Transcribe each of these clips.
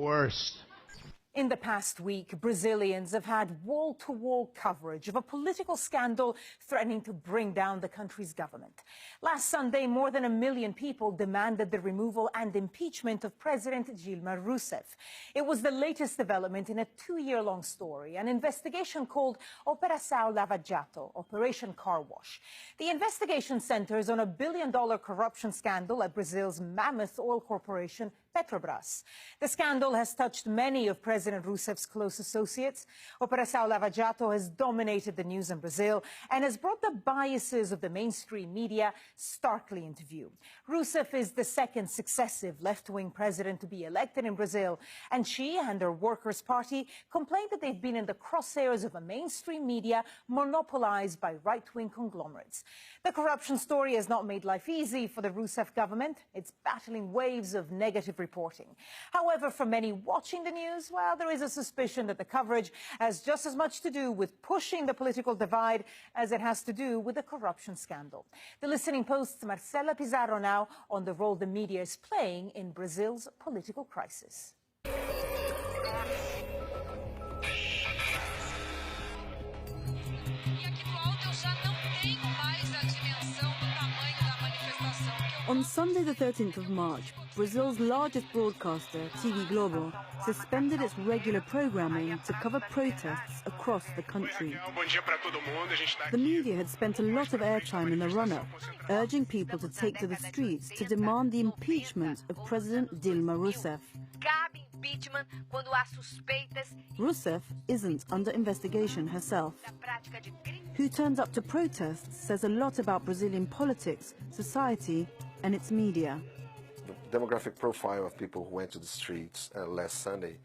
worst. In the past week, Brazilians have had wall-to-wall coverage of a political scandal threatening to bring down the country's government. Last Sunday, more than 1 million people demanded the removal and impeachment of President Dilma Rousseff. It was the latest development in a 2-year-long story, an investigation called Operação Lava Jato, Operation Car Wash. The investigation centers on a billion-dollar corruption scandal at Brazil's mammoth oil corporation, Petrobras. The scandal has touched many of President Rousseff's close associates. Operação Lava Jato has dominated the news in Brazil and has brought the biases of the mainstream media starkly into view. Rousseff is the second successive left-wing president to be elected in Brazil, and she and her Workers' Party complained that they've been in the crosshairs of a mainstream media monopolized by right-wing conglomerates. The corruption story has not made life easy for the Rousseff government. It's battling waves of negative reporting. However, for many watching the news, well, there is a suspicion that the coverage has just as much to do with pushing the political divide as it has to do with the corruption scandal. The Listening Post's Marcela Pizarro now on the role the media is playing in Brazil's political crisis. On Sunday the 13th of March, Brazil's largest broadcaster, TV Globo, suspended its regular programming to cover protests across the country. The media had spent a lot of airtime in the run-up, urging people to take to the streets to demand the impeachment of President Dilma Rousseff. Rousseff isn't under investigation herself. Who turns up to protests says a lot about Brazilian politics, society, and its media. The demographic profile of people who went to the streets last Sunday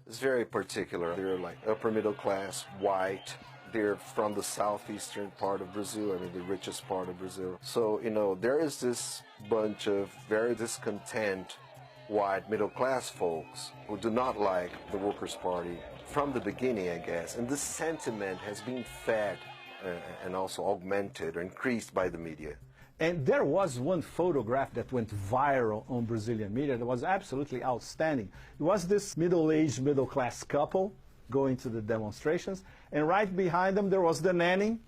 is very particular. They're like upper middle class, white. They're from the southeastern part of Brazil, I mean the richest part of Brazil. So, you know, there is this bunch of very discontent white middle class folks who do not like the Workers' Party from the beginning, I guess. And this sentiment has been fed and also augmented or increased by the media. And there was one photograph that went viral on Brazilian media that was absolutely outstanding. It was this middle-aged, middle-class couple going to the demonstrations, and right behind them there was the nanny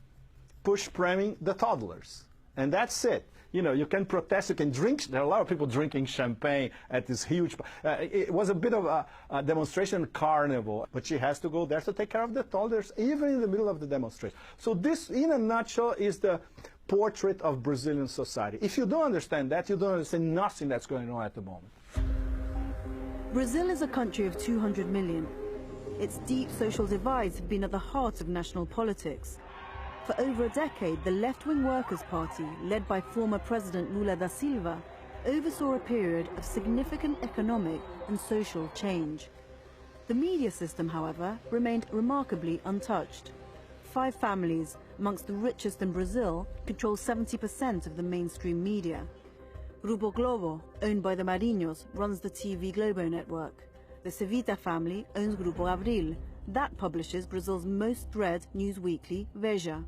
push-pramming the toddlers. And that's it. You know, you can protest, you can drink. There are a lot of people drinking champagne at this huge... it was a bit of a demonstration carnival, but she has to go there to take care of the toddlers, even in the middle of the demonstration. So this, in a nutshell, is the portrait of Brazilian society. If you don't understand that, you don't understand nothing that's going on at the moment. Brazil is a country of 200 million. Its deep social divides have been at the heart of national politics. For over a decade, the left-wing Workers' Party, led by former President Lula da Silva, oversaw a period of significant economic and social change. The media system, however, remained remarkably untouched. 5 families, amongst the richest in Brazil, control 70% of the mainstream media. Grupo Globo, owned by the Marinhos, runs the TV Globo network. The Cevita family owns Grupo Abril. That publishes Brazil's most read news weekly, Veja.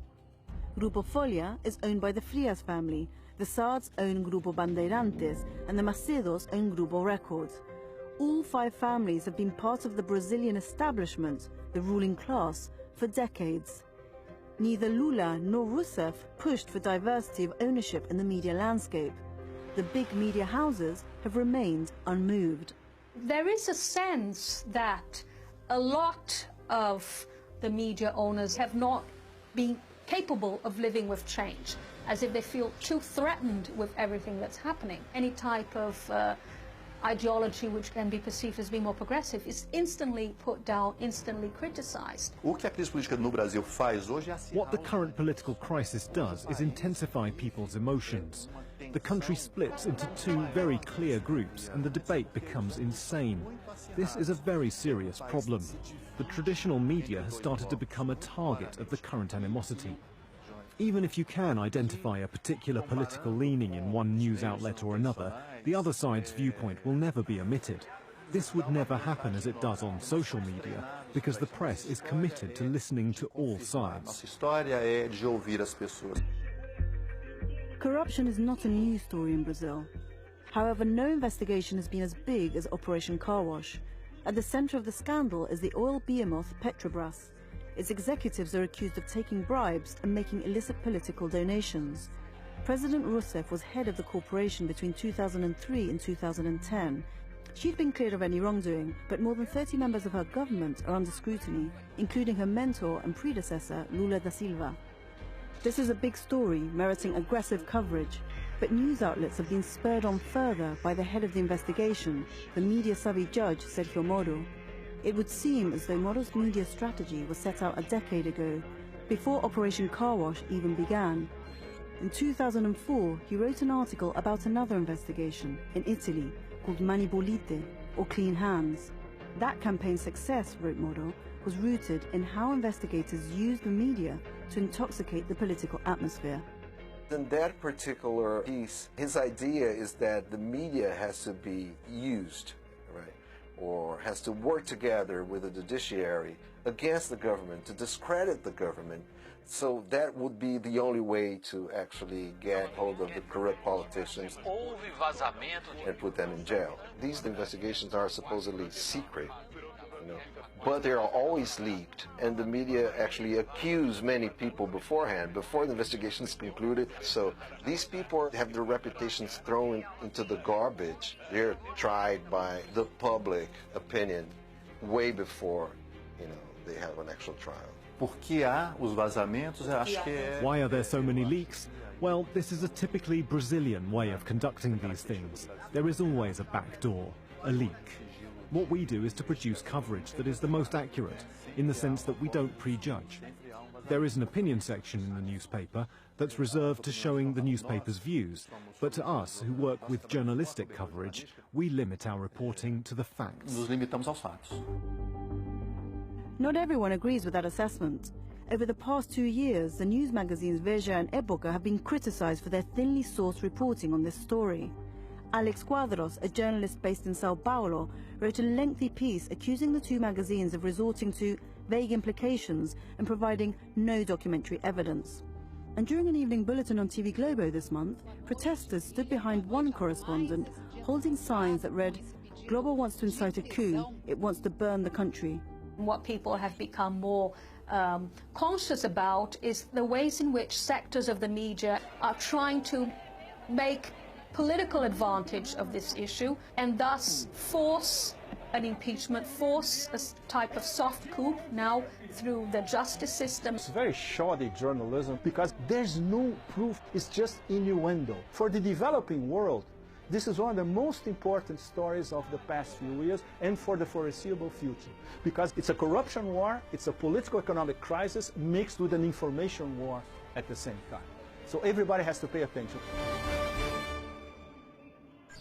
Grupo Folha is owned by the Frias family. The Sards own Grupo Bandeirantes, and the Macedos own Grupo Records. All 5 families have been part of the Brazilian establishment, the ruling class, for decades. Neither Lula nor Rousseff pushed for diversity of ownership in the media landscape. The big media houses have remained unmoved. There is a sense that a lot of the media owners have not been capable of living with change, as if they feel too threatened with everything that's happening. Any type of ideology which can be perceived as being more progressive is instantly put down, instantly criticized. What the current political crisis does is intensify people's emotions. The country splits into 2 very clear groups and the debate becomes insane. This is a very serious problem. The traditional media has started to become a target of the current animosity. Even if you can identify a particular political leaning in one news outlet or another, the other side's viewpoint will never be omitted. This would never happen as it does on social media, because the press is committed to listening to all sides. Corruption is not a new story in Brazil. However, no investigation has been as big as Operation Car Wash. At the center of the scandal is the oil behemoth Petrobras. Its executives are accused of taking bribes and making illicit political donations. President Rousseff was head of the corporation between 2003 and 2010. She'd been cleared of any wrongdoing, but more than 30 members of her government are under scrutiny, including her mentor and predecessor, Lula da Silva. This is a big story, meriting aggressive coverage, but news outlets have been spurred on further by the head of the investigation, the media-savvy judge Sergio Moro. It would seem as though Moro's media strategy was set out a decade ago, before Operation Car Wash even began. In 2004, he wrote an article about another investigation in Italy called Mani Pulite, or Clean Hands. That campaign's success, wrote Moro, was rooted in how investigators used the media to intoxicate the political atmosphere. In that particular piece, his idea is that the media has to be used, right, or has to work together with the judiciary against the government to discredit the government. So that would be the only way to actually get hold of the corrupt politicians and put them in jail. These investigations are supposedly secret, but they are always leaked, and the media actually accuse many people beforehand, before the investigations concluded. So these people have their reputations thrown into the garbage. They're tried by the public opinion way before, they have an actual trial. Why are there so many leaks? Well, this is a typically Brazilian way of conducting these things. There is always a back door, a leak. What we do is to produce coverage that is the most accurate, in the sense that we don't prejudge. There is an opinion section in the newspaper that's reserved to showing the newspaper's views, but to us, who work with journalistic coverage, we limit our reporting to the facts. Not everyone agrees with that assessment. Over the past 2 years, the news magazines Veja and Época have been criticized for their thinly sourced reporting on this story. Alex Quadros, a journalist based in Sao Paulo, wrote a lengthy piece accusing the two magazines of resorting to vague implications and providing no documentary evidence. And during an evening bulletin on TV Globo this month, protesters stood behind one correspondent holding signs that read, "Globo wants to incite a coup, it wants to burn the country." What people have become more conscious about is the ways in which sectors of the media are trying to make political advantage of this issue and thus force an impeachment, force a type of soft coup now through the justice system. It's very shoddy journalism because there's no proof, it's just innuendo. For the developing world, this is one of the most important stories of the past few years and for the foreseeable future, because it's a corruption war, it's a political economic crisis mixed with an information war at the same time. So everybody has to pay attention.